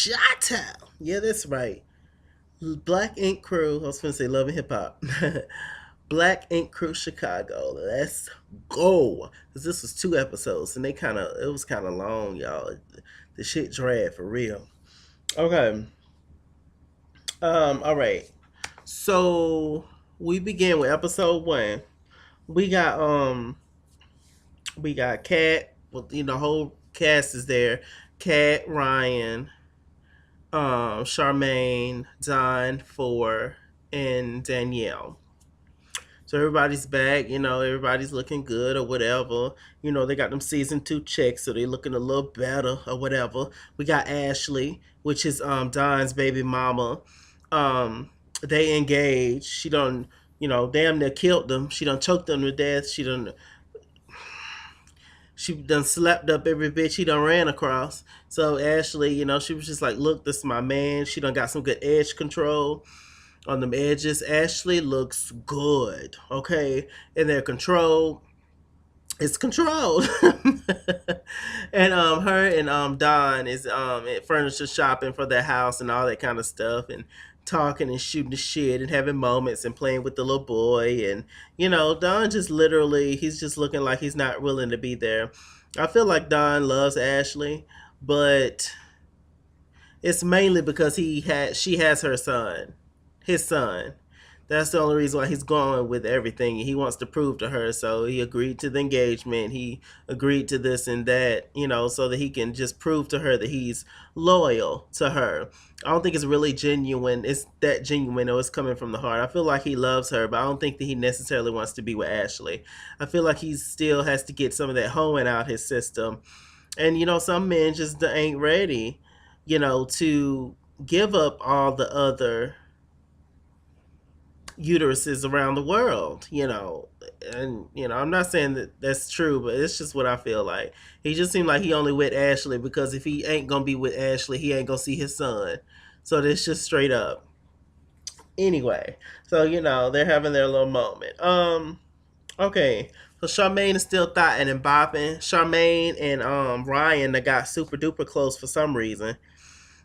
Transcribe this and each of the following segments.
Chi-Town. Yeah, that's right. Black Ink Crew. I was going to say Love and Hip Hop. Black Ink Crew Chicago. Let's go. Because this was 2 episodes and it was kind of long, y'all. The shit dragged for real. Okay. All right. So we begin with episode 1. We got Kat. Well, the whole cast is there. Kat, Ryan, Charmaine, Don, Four, and Danielle. So everybody's back, everybody's looking good or whatever. They got them season 2 checks, so they looking a little better or whatever. We got Ashley, which is Don's baby mama. They engaged. She done, damn near killed them. She done choked them to death. She done slapped up every bitch he done ran across. So Ashley, she was just like, look, this is my man. She done got some good edge control on them edges. Ashley looks good, okay? And their control is controlled. And her and Don is at furniture shopping for their house and all that kind of stuff, and talking and shooting the shit and having moments and playing with the little boy. And Don just literally, he's just looking like he's not willing to be there. I feel like Don loves Ashley, but it's mainly because she has her son, his son. That's the only reason why he's going with everything. He wants to prove to her, so he agreed to the engagement. He agreed to this and that, so that he can just prove to her that he's loyal to her. I don't think it's really genuine. It's that genuine, or it's coming from the heart. I feel like he loves her, but I don't think that he necessarily wants to be with Ashley. I feel like he still has to get some of that hoeing out his system. And some men just ain't ready, to give up all the other uteruses around the world, and I'm not saying that that's true, but it's just what I feel like. He just seemed like he only with Ashley because if he ain't gonna be with Ashley, he ain't gonna see his son. So that's just straight up. Anyway, so they're having their little moment. Okay, so Charmaine is still thotting and bopping. Charmaine and Ryan, they got super duper close for some reason.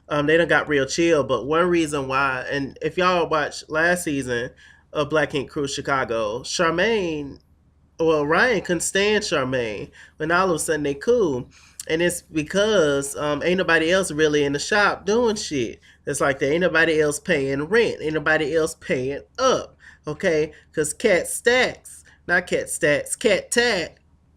They done got real chill, but one reason why, and if y'all watched last season of Black Ink Crew Chicago, Ryan couldn't stand Charmaine, when all of a sudden they cool. And it's because ain't nobody else really in the shop doing shit. It's like there ain't nobody else paying rent, ain't nobody else paying up, okay? Because Cat Tat,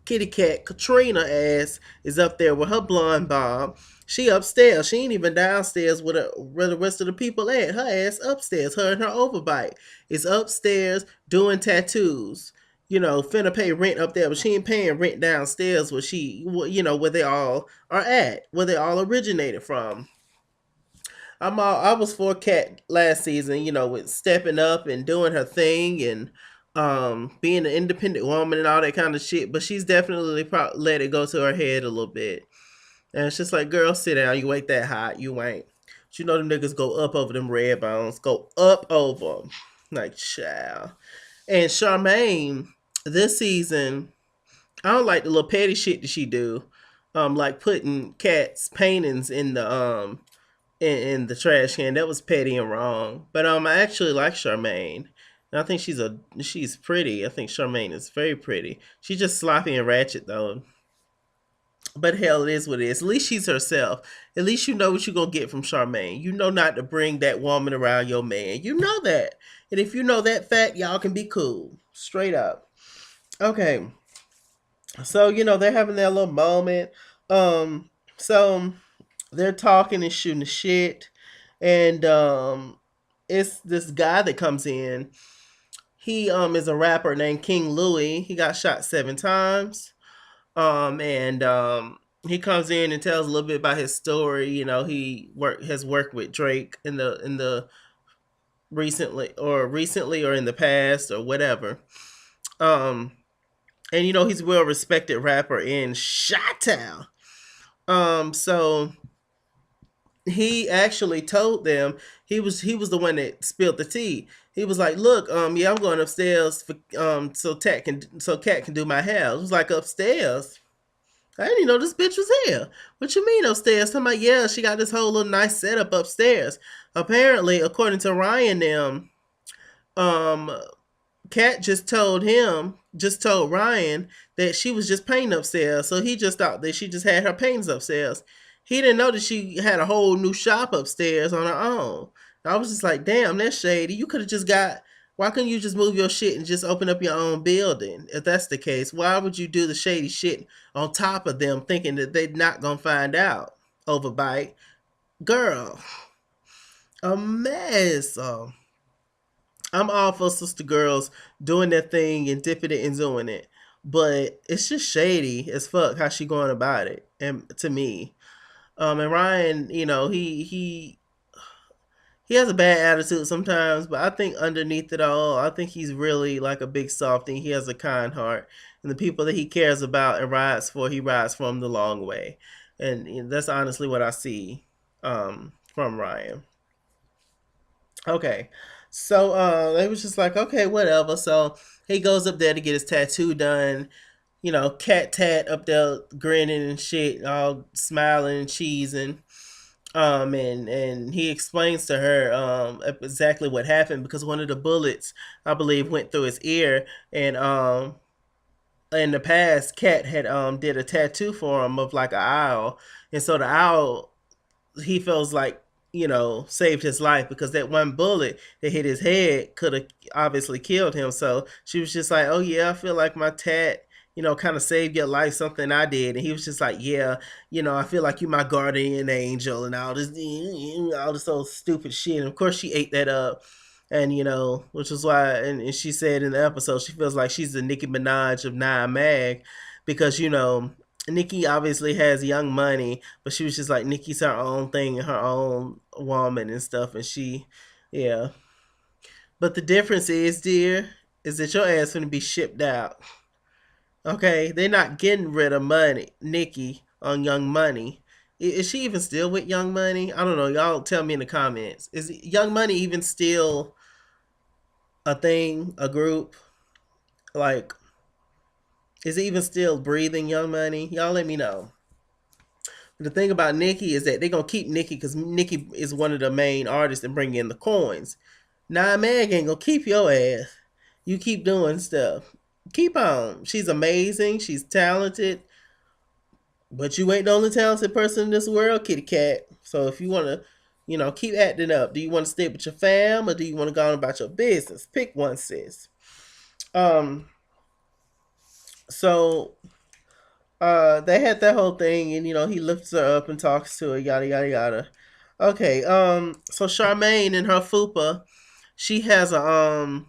Kitty Cat Katrina ass is up there with her blonde bob. She upstairs. She ain't even downstairs where the rest of the people at. Her ass upstairs. Her and her overbite is upstairs doing tattoos. Finna pay rent up there, but she ain't paying rent downstairs where they all are at, where they all originated from. I was for Cat last season, with stepping up and doing her thing and being an independent woman and all that kind of shit. But she's definitely let it go to her head a little bit. And it's just like, girl, sit down. You ain't that hot. You ain't. But them niggas go up over them red bones. Go up over them. Like, child. And Charmaine, this season, I don't like the little petty shit that she do. Like putting Cat's paintings in in the trash can. That was petty and wrong. But I actually like Charmaine. And I think she's pretty. I think Charmaine is very pretty. She's just sloppy and ratchet though. But hell, it is what it is. At least she's herself. At least you know what you're gonna get from Charmaine. You know not to bring that woman around your man. You know that. And if you know that fact, y'all can be cool. Straight up. Okay. So, they're having their little moment. So they're talking and shooting the shit. And it's this guy that comes in. He is a rapper named King Louis. He got shot 7 times. And he comes in and tells a little bit about his story. He has worked with Drake in the recently or in the past or whatever. And he's a well respected rapper in Chi-Town. So he actually told them he was the one that spilled the tea. He was like, "Look, yeah, I'm going upstairs for so Cat can do my hair." It was like upstairs. I didn't even know this bitch was here. What you mean upstairs? Talking about, yeah, she got this whole little nice setup upstairs. Apparently, according to Ryan, them, um, Kat just told Ryan that she was just painting upstairs. So he just thought that she just had her paintings upstairs. He didn't know that she had a whole new shop upstairs on her own. I was just like, damn, that's shady. You could have just got. Why couldn't you just move your shit and just open up your own building? If that's the case, why would you do the shady shit on top of them, thinking that they're not gonna find out? Overbite, girl, a mess. I'm all for sister girls doing their thing and dipping it and doing it. But it's just shady as fuck how she going about it. And to me. And Ryan, he has a bad attitude sometimes, but I think underneath it all, I think he's really like a big softy. He has a kind heart. And the people that he cares about and rides for, he rides for them the long way. And that's honestly what I see from Ryan. Okay. So they was just like, okay, whatever. So he goes up there to get his tattoo done. Cat tat up there grinning and shit, all smiling and cheesing. And he explains to her exactly what happened because one of the bullets, I believe, went through his ear. And in the past, Cat had did a tattoo for him of like an owl. And so the owl, he feels like, saved his life because that one bullet that hit his head could have obviously killed him. So she was just like, oh yeah, I feel like my tat, kind of saved your life, something I did. And he was just like, yeah, I feel like you my guardian angel and all this old stupid shit. And of course she ate that up. And which is why, and she said in the episode, she feels like she's the Nicki Minaj of Nine Mag, because Nikki obviously has Young Money, but she was just like, Nikki's her own thing and her own woman and stuff, and yeah. But the difference is, dear, is that your ass gonna be shipped out. Okay, they're not getting rid of money, Nikki on Young Money. Is she even still with Young Money? I don't know. Y'all tell me in the comments. Is Young Money even still a thing, a group? Like, is it even still breathing, Young Money? Y'all let me know. The thing about Nikki is that they're gonna keep Nikki because Nikki is one of the main artists and bring in the coins. Nah, Meg ain't gonna keep your ass. You keep doing stuff. Keep on. She's amazing. She's talented. But you ain't the only talented person in this world, kitty cat. So if you wanna, keep acting up, do you want to stay with your fam or do you want to go on about your business? Pick one, sis. Um. So they had that whole thing, and he lifts her up and talks to her, yada yada yada. Okay, so Charmaine and her fupa, she has and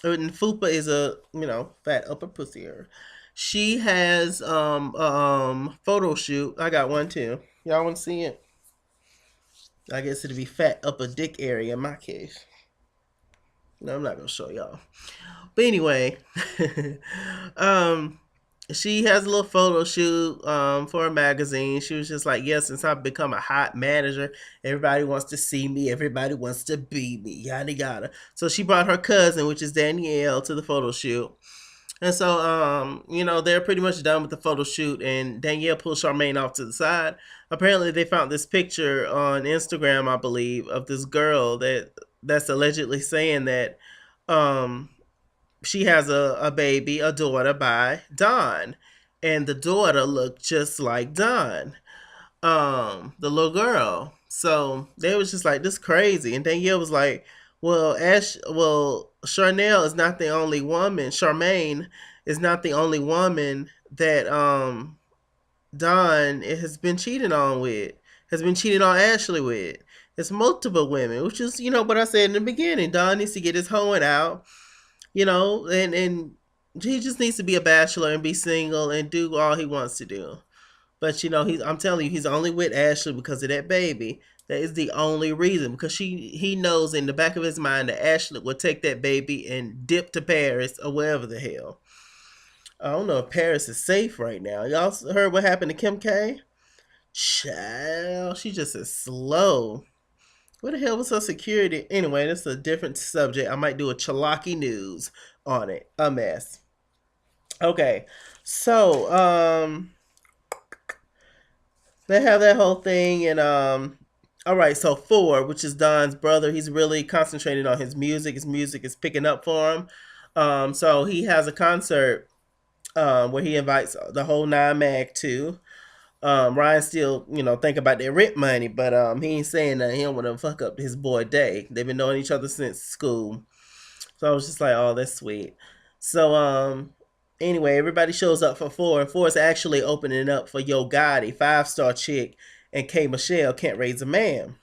fupa is a fat upper pussy. She has photo shoot. I got one too. Y'all want to see it? I guess it'd be fat upper dick area in my case. No, I'm not gonna show y'all. But anyway, um, she has a little photo shoot for a magazine. She was just like, yeah, since I've become a hot manager, everybody wants to see me, everybody wants to be me, yada yada. So she brought her cousin, which is Danielle, to the photo shoot. And so, they're pretty much done with the photo shoot, and Danielle pulls Charmaine off to the side. Apparently, they found this picture on Instagram, I believe, of this girl that's allegedly saying that um, she has a baby, a daughter by Dawn, and the daughter looked just like Dawn, the little girl. So they was just like, this crazy, and Danielle was like, Charnel is not the only woman. Charmaine is not the only woman that Dawn has been cheating on with, has been cheating on Ashley with. It's multiple women, which is what I said in the beginning. Dawn needs to get his hoeing out, and he just needs to be a bachelor and be single and do all he wants to do. But I'm telling you, he's only with Ashley because of that baby. That is the only reason, because he knows in the back of his mind that Ashley would take that baby and dip to Paris or wherever the hell. I don't know if Paris is safe right now. Y'all heard what happened to Kim K? Child, she just is slow. What the hell was her security? Anyway, that's a different subject. I might do a Chalaki news on it. A mess. Okay, so they have that whole thing, and all right, so Four, which is Don's brother, he's really concentrating on his music. His music is picking up for him. So he has a concert where he invites the whole nine mag to. Ryan still, think about their rent money, but he ain't saying that he don't want to fuck up his boy Day. They've been knowing each other since school. So I was just like, oh, that's sweet. So anyway, everybody shows up for Four, and Four is actually opening up for Yo Gotti, 5-star chick, and K Michelle can't raise a man.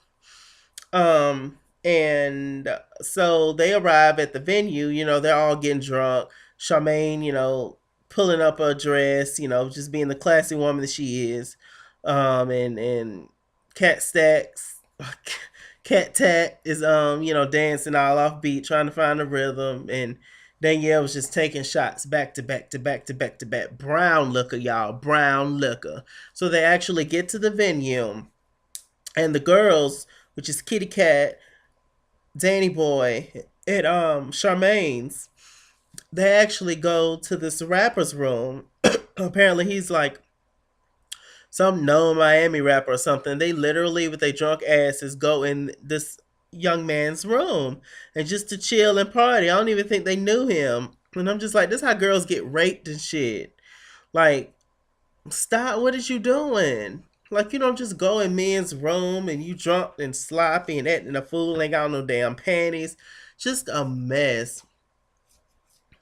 And so they arrive at the venue, they're all getting drunk. Charmaine, pulling up her dress, just being the classy woman that she is. And Cat Stacks, Cat Tat is dancing all off beat, trying to find a rhythm, and Danielle was just taking shots back to back to back to back to back. Brown liquor, y'all, brown liquor. So they actually get to the venue, and the girls, which is Kitty Cat, Danny Boy, and Charmaine's, they actually go to this rapper's room. Apparently, he's like some known Miami rapper or something. They literally, with their drunk asses, go in this young man's room and just to chill and party. I don't even think they knew him. And I'm just like, this is how girls get raped and shit. Like, stop. What is you doing? Like, you don't just go in men's room and you drunk and sloppy and acting a fool, ain't got no damn panties. Just a mess.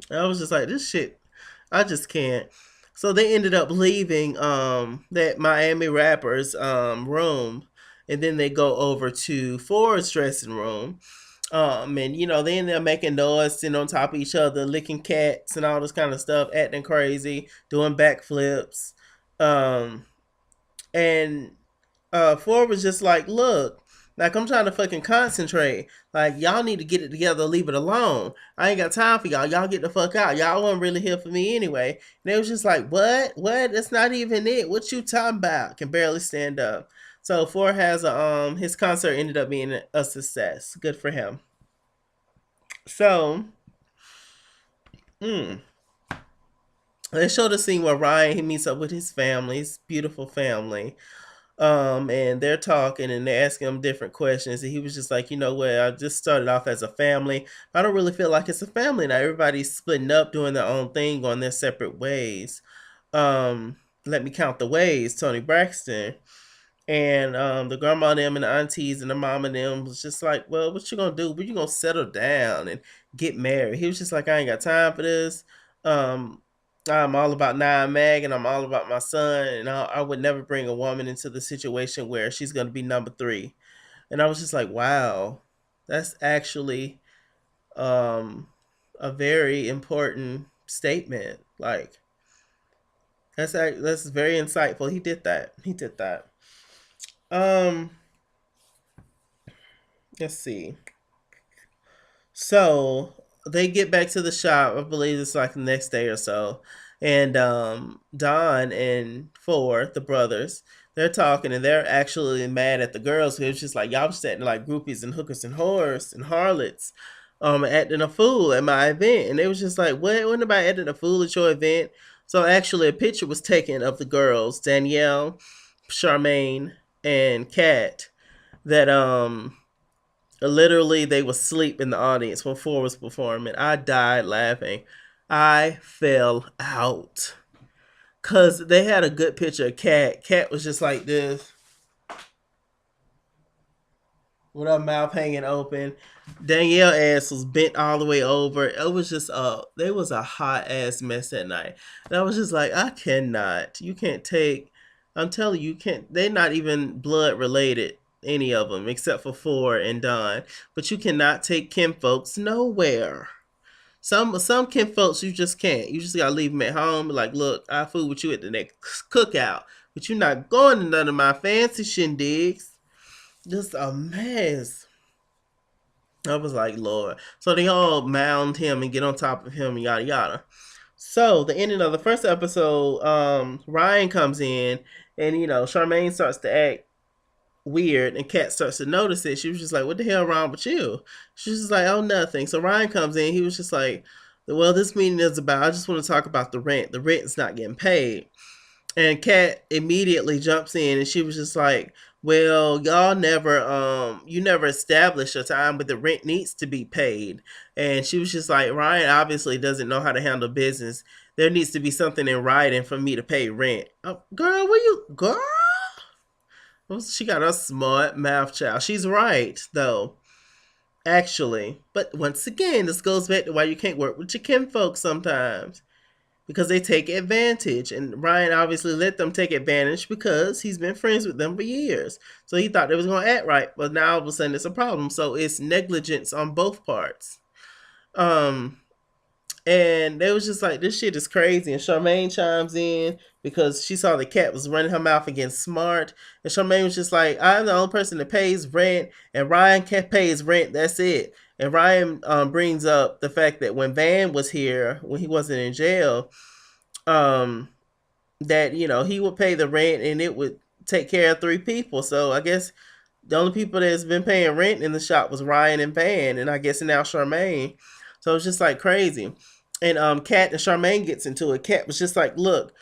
I was just like, this shit, I just can't. So they ended up leaving that Miami rappers room, and then they go over to Ford's dressing room. And they ended up making noise, sitting on top of each other, licking cats and all this kind of stuff, acting crazy, doing backflips. Um, and Ford was just like, look, like I'm trying to fucking concentrate. Like y'all need to get it together, leave it alone. I ain't got time for y'all. Y'all get the fuck out. Y'all weren't really here for me anyway. And they was just like, what? What? That's not even it. What you talking about? Can barely stand up. So Ford has a his concert ended up being a success. Good for him. So, mm, they showed a scene where Ryan he meets up with his family, his beautiful family. And they're talking and they're asking him different questions, and he was just like, you know what, I just started off as a family. I don't really feel like it's a family now. Everybody's splitting up, doing their own thing, going their separate ways. Let me count the ways, Tony Braxton. And the grandma and them and the aunties and the mom and them was just like, well, what you gonna do? When you gonna settle down and get married? He was just like, I ain't got time for this. Um, I'm all about Nine Mag and I'm all about my son. And I would never bring a woman into the situation where she's gonna be number three. And I was just like, wow, that's actually um, a very important statement. Like that's very insightful. He did that. He did that. Um, let's see. So they get back to the shop. I believe it's like the next day or so, and Don and Ford, the brothers, they're talking and they're actually mad at the girls. Who it's just like y'all just acting like groupies and hookers and whores and harlots, acting a fool at my event. And they was just like, what? Wasn't nobody acting a fool at your event? So actually, a picture was taken of the girls, Danielle, Charmaine, and Kat. That literally they was asleep in the audience when Four was performing. I died laughing. I fell out because they had a good picture of Cat. Cat was just like this with her mouth hanging open. Danielle ass was bent all the way over. It was just they was a hot ass mess that night. And I was just like, I cannot. You can't take. I'm telling you, you can't. They're not even blood related. Any of them except for Four and Don. But you cannot take Kim folks nowhere. Some Kim folks you just can't. You just gotta leave them at home. Like, look, I fool with you at the next cookout, but you're not going to none of my fancy shindigs. Just a mess. I was like, Lord. So they all mound him and get on top of him and yada yada. So the ending of the first episode, Ryan comes in and Charmaine starts to act weird and Kat starts to notice it. She was just like, what the hell wrong with you? She's just like, oh, nothing. So Ryan comes in. He was just like, well, this meeting is about, I just want to talk about the rent. The rent is not getting paid. And Kat immediately jumps in and she was just like, well, y'all never you never established a time but the rent needs to be paid. And she was just like, Ryan obviously doesn't know how to handle business. There needs to be something in writing for me to pay rent. Oh, girl, where you girl? She got a smart mouth child. She's right, though, actually. But once again, this goes back to why you can't work with your kinfolk sometimes. Because they take advantage. And Ryan obviously let them take advantage because he's been friends with them for years. So he thought they was going to act right. But now all of a sudden it's a problem. So it's negligence on both parts. Um, and they was just like, this shit is crazy. And Charmaine chimes in because she saw the cat was running her mouth against Smart. And Charmaine was just like, I'm the only person that pays rent. And Ryan can't pay his rent. That's it. And Ryan brings up the fact that when Van was here, when he wasn't in jail, um, that he would pay the rent and it would take care of three people. So I guess the only people that's been paying rent in the shop was Ryan and Van, and I guess now Charmaine. So it's just like crazy. And Kat and Charmaine gets into it. Kat was just like, look,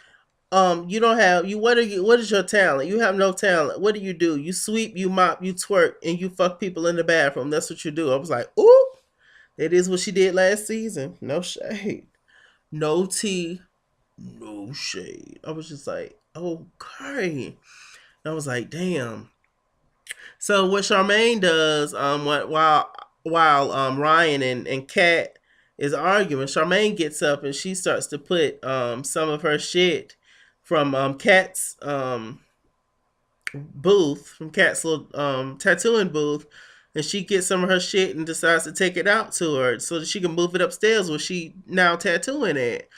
you don't have you what is your talent? You have no talent. What do? You sweep, you mop, you twerk, and you fuck people in the bathroom. That's what you do. I was like, ooh, that is what she did last season. No shade. No tea, no shade. I was just like, okay. And I was like, damn. So what Charmaine does, while Ryan and Kat is arguing, Charmaine gets up and she starts to put some of her shit from Kat's booth, from Kat's little tattooing booth, and she gets some of her shit and decides to take it out to her so that she can move it upstairs where she now tattooing it.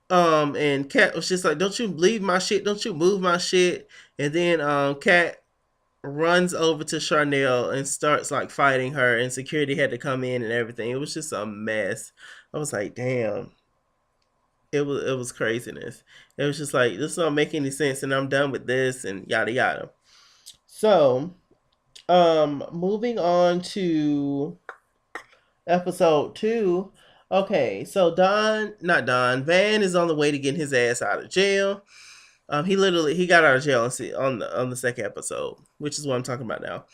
And Kat was just like, "Don't you leave my shit? Don't you move my shit?" And then Kat runs over to Charnel and starts like fighting her, and security had to come in and everything. It was just a mess. I was like, "Damn." It was craziness. It was just like, this don't make any sense, and I'm done with this, and yada yada. So, moving on to episode 2. Okay, so not Don, Van is on the way to get his ass out of jail. He got out of jail on the second episode, which is what I'm talking about now.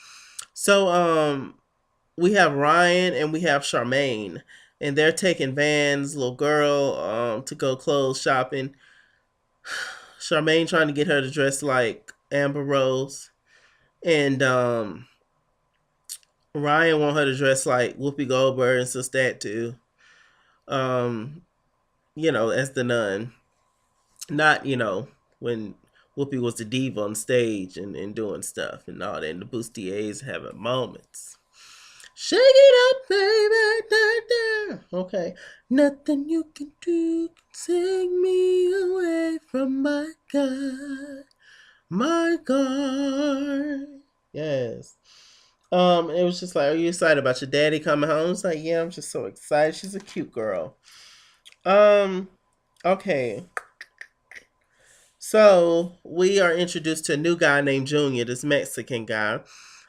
So we have Ryan and we have Charmaine, and they're taking Van's little girl to go clothes shopping. Charmaine trying to get her to dress like Amber Rose, and Ryan want her to dress like Whoopi Goldberg and Sistat too. Um, as the nun. Not, when Whoopi was the diva on stage and doing stuff and all that, and the bustiers having moments. Shake it up, baby. Da, da. Okay. Nothing you can do can take me away from my God. My God. Yes. It was just like, are you excited about your daddy coming home? It's like, yeah, I'm just so excited. She's a cute girl. Okay. So we are introduced to a new guy named Junior, this Mexican guy,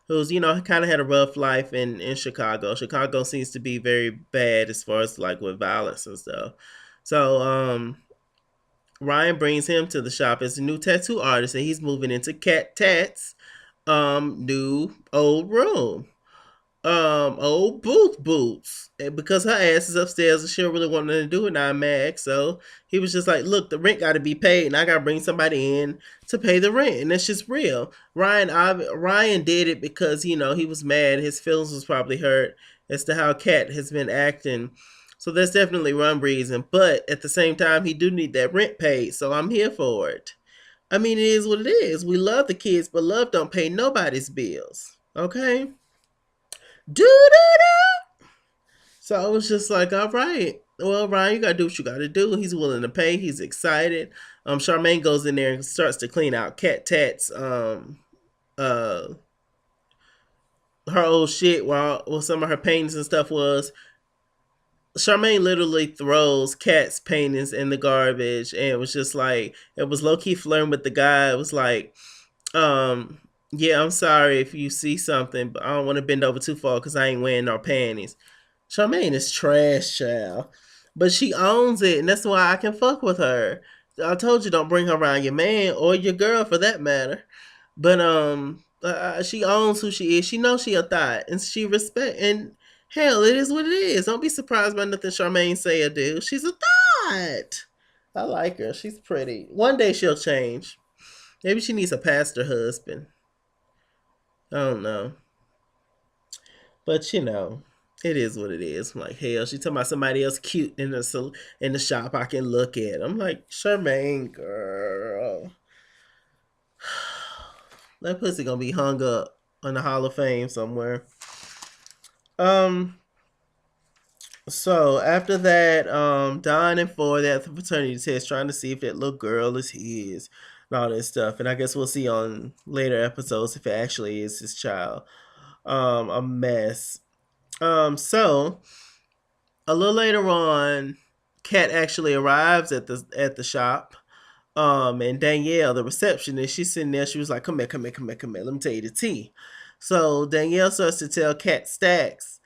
who's kind of had a rough life in Chicago. Chicago seems to be very bad as far as like with violence and stuff. So Ryan brings him to the shop as a new tattoo artist, and he's moving into Cat Tat's new old room. Old boots, and because her ass is upstairs and she don't really want nothing to do with Nine Mag. So he was just like, look, the rent got to be paid and I got to bring somebody in to pay the rent, and that's just real. Ryan did it because he was mad, his feelings was probably hurt as to how Kat has been acting. So that's definitely one reason, but at the same time he do need that rent paid, so I'm here for it. I mean, it is what it is. We love the kids, but love don't pay nobody's bills, okay? Do do. So I was just like, all right. Well, Ryan, you gotta do what you gotta do. He's willing to pay. He's excited. Charmaine goes in there and starts to clean out Cat Tat's uh her old shit while some of her paintings and stuff was. Charmaine literally throws Cat's paintings in the garbage, and it was just like, it was low key flirting with the guy. It was like, um, yeah, I'm sorry if you see something, but I don't want to bend over too far because I ain't wearing no panties. Charmaine is trash, child. But she owns it, and that's why I can fuck with her. I told you don't bring her around your man or your girl for that matter. But she owns who she is. She knows she a thought, and she respect. And hell, it is what it is. Don't be surprised by nothing Charmaine say or do. She's a thought. I like her. She's pretty. One day she'll change. Maybe she needs a pastor husband. I don't know. But it is what it is. I'm like, hell, she talking about somebody else cute in the shop I can look at. I'm like, Charmaine, girl, that pussy gonna be hung up on the Hall of Fame somewhere. Um. So after that, Don and Ford at the paternity test trying to see if that little girl is his and all this stuff. And I guess we'll see on later episodes if it actually is his child. A mess. So a little later on, Kat actually arrives at the shop. And Danielle, the receptionist, she's sitting there. She was like, "Come here, come here, come here, come here. Let me tell you the tea." So Danielle starts to tell Kat Stacks,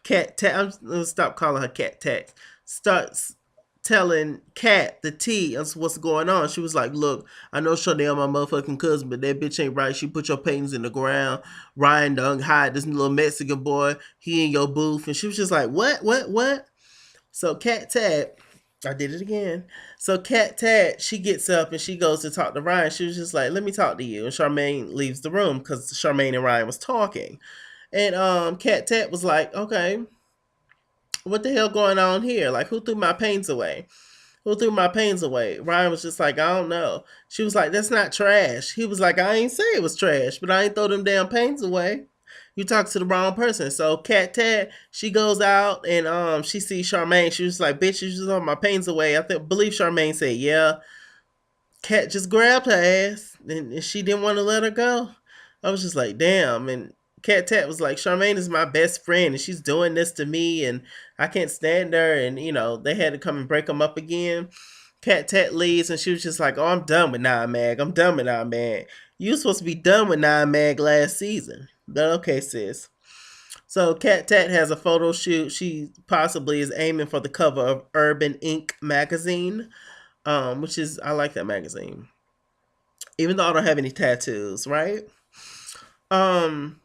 I'm gonna stop calling her Cat Tax. Starts telling Kat the tea of what's going on. She was like, "Look, I know Chanel my motherfucking cousin, but that bitch ain't right. She put your paintings in the ground. Ryan done hide this little Mexican boy. He in your booth." And she was just like, What?" So Cat Tat, I did it again. So Cat Tat, she gets up and she goes to talk to Ryan. She was just like, "Let me talk to you." And Charmaine leaves the room because Charmaine and Ryan was talking. And Cat Tat was like, "Okay, what the hell going on here? Like, who threw my paints away? Who threw my paints away?" Ryan was just like, "I don't know." She was like, "That's not trash." He was like, "I ain't say it was trash, but I ain't throw them damn paints away. You talked to the wrong person." So Cat Tat, she goes out and she sees Charmaine. She was like, "Bitch, you just throw my paints away." Believe Charmaine said, "Yeah." Cat just grabbed her ass and she didn't want to let her go. I was just like, damn. And Cat Tat was like, "Charmaine is my best friend and she's doing this to me and I can't stand her." And, they had to come and break them up again. Cat Tat leaves and she was just like, "Oh, I'm done with Nine Mag. I'm done with Nine Mag. You were supposed to be done with Nine Mag last season." But okay, sis. So Cat Tat has a photo shoot. She possibly is aiming for the cover of Urban Ink magazine, which is, I like that magazine. Even though I don't have any tattoos, right? Um,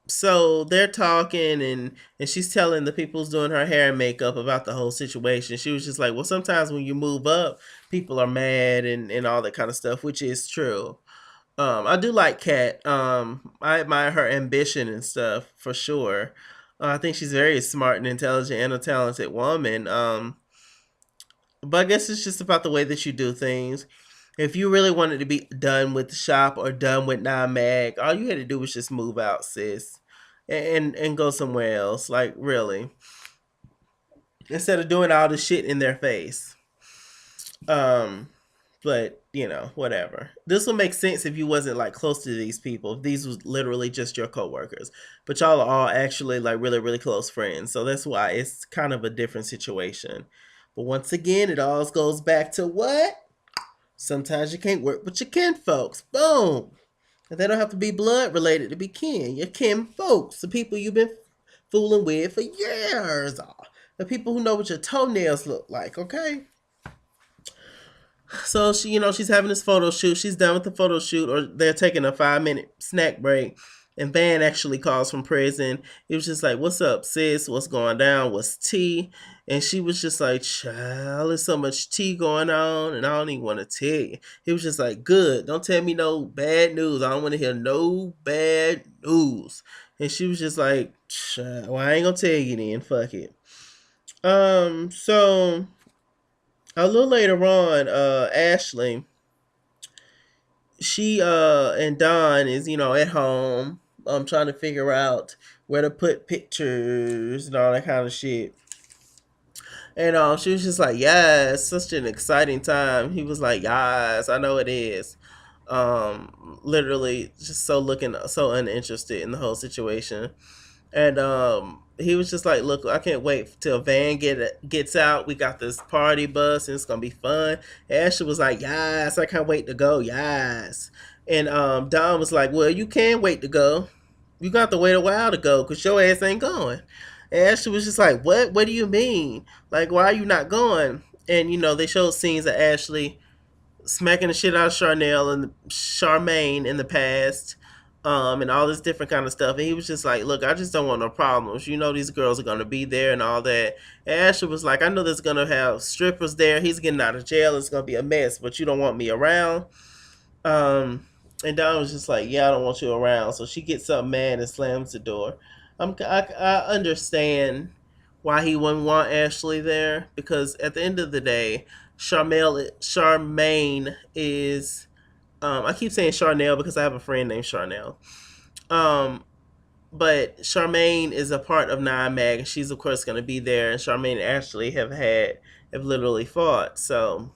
so they're talking and she's telling the people who's doing her hair and makeup about the whole situation. She was just like, "Well, sometimes when you move up, people are mad and all that kind of stuff," which is true. I do like Kat. I admire her ambition and stuff for sure. I think she's very smart and intelligent and a talented woman. But I guess it's just about the way that you do things. If you really wanted to be done with the shop or done with Nine Mag, all you had to do was just move out, sis, and go somewhere else. Like really, instead of doing all the shit in their face. Um, but whatever. This will make sense if you wasn't like close to these people. If these was literally just your coworkers, but y'all are all actually like really really close friends. So that's why it's kind of a different situation. But once again, it all goes back to what? Sometimes you can't work with your kin folks. Boom. And they don't have to be blood related to be kin. Your kin folks, the people you've been fooling with for years. The people who know what your toenails look like, okay? So she's having this photo shoot. She's done with the photo shoot, or they're taking a 5-minute snack break. And Van actually calls from prison. He was just like, "What's up, sis? What's going down? What's tea?" And she was just like, "Child, there's so much tea going on, and I don't even want to tell you." He was just like, "Good. Don't tell me no bad news. I don't want to hear no bad news." And she was just like, "Child, well, I ain't gonna tell you then. Fuck it." So a little later on, Ashley, she and Don is at home, trying to figure out where to put pictures and all that kind of shit. And she was just like, "Yeah, it's such an exciting time." He was like, "Yes, I know it is." Literally, just looking so uninterested in the whole situation. And he was just like, "Look, I can't wait till Van gets out. We got this party bus and it's gonna be fun." And Ashley was like, "Yes, I can't wait to go. Yes." And Don was like, "Well, you can wait to go. You got to wait a while to go because your ass ain't going." And Ashley was just like, "What? What do you mean? Like, why are you not going?" And they showed scenes of Ashley smacking the shit out of Charnel and Charmaine in the past, and all this different kind of stuff. And he was just like, "Look, I just don't want no problems. These girls are gonna be there and all that." And Ashley was like, "I know there's gonna have strippers there. He's getting out of jail. It's gonna be a mess, but you don't want me around." And Don was just like, "Yeah, I don't want you around." So she gets up mad and slams the door. I understand why he wouldn't want Ashley there, because at the end of the day, Charmaine is. I keep saying Charnel because I have a friend named Charnel. Um, but Charmaine is a part of Nine Mag, and she's of course going to be there. And Charmaine and Ashley have literally fought. So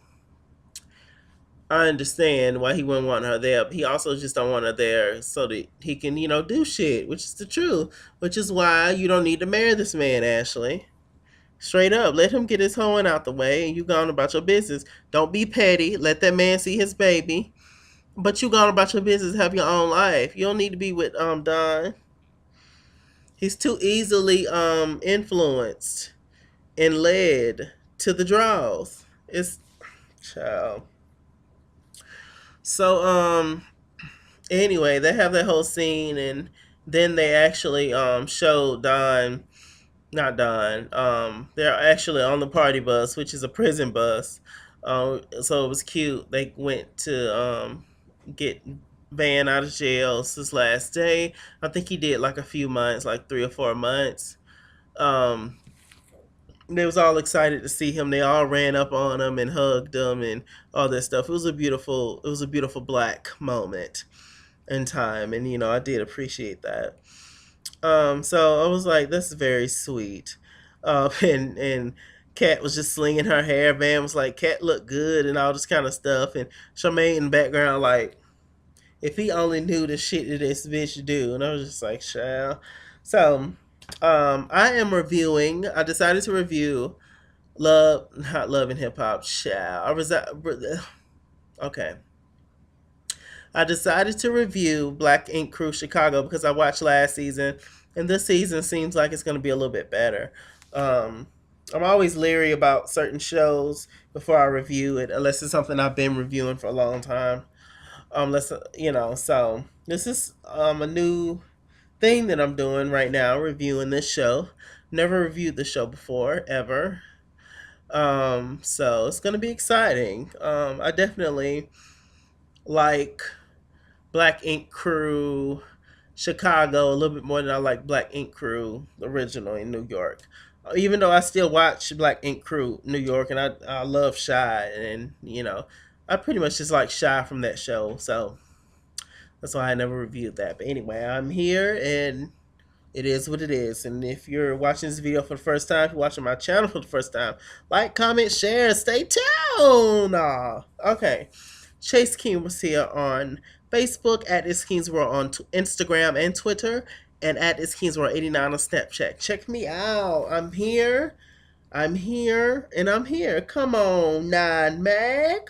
I understand why he wouldn't want her there. But he also just don't want her there so that he can, do shit, which is the truth. Which is why you don't need to marry this man, Ashley. Straight up, let him get his hoeing out the way, and you go on about your business. Don't be petty. Let that man see his baby, but you go on about your business. Have your own life. You don't need to be with Don. He's too easily influenced and led to the draws. It's child. So anyway, they have that whole scene, and then they actually show Don, not Don. They're actually on the party bus, which is a prison bus. So it was cute. They went to get Van out of jail. It's his last day. I think he did like a few months, like 3 or 4 months. Um, they was all excited to see him. They all ran up on him and hugged him and all that stuff. It was a beautiful black moment in time, and I did appreciate that. So I was like, "That's very sweet," and Kat was just slinging her hair. Van was like, "Kat looked good," and all this kind of stuff. And Charmaine in the background, like, if he only knew the shit that this bitch do. And I was just like, "Child." So, I am reviewing. I decided to review Love, not Love and Hip Hop. Child, okay. I decided to review Black Ink Crew Chicago because I watched last season, and this season seems like it's going to be a little bit better. Um, I'm always leery about certain shows before I review it, unless it's something I've been reviewing for a long time. Let's So this is a new thing that I'm doing right now, reviewing this show. Never reviewed the show before ever. So it's gonna be exciting. I definitely like Black Ink Crew Chicago a little bit more than I like Black Ink Crew original in New York. Even though I still watch Black Ink Crew New York, and I love Shy, and I pretty much just like Shy from that show. So that's why I never reviewed that. But anyway, I'm here, and it is what it is. And if you're watching this video for the first time, if you're watching my channel for the first time, like, comment, share, and stay tuned. Okay. Chase King was here on Facebook, at It's King's World on Instagram and Twitter, and at It's King's World 89 on Snapchat. Check me out. I'm here. I'm here, and I'm here. Come on, 9 Mag.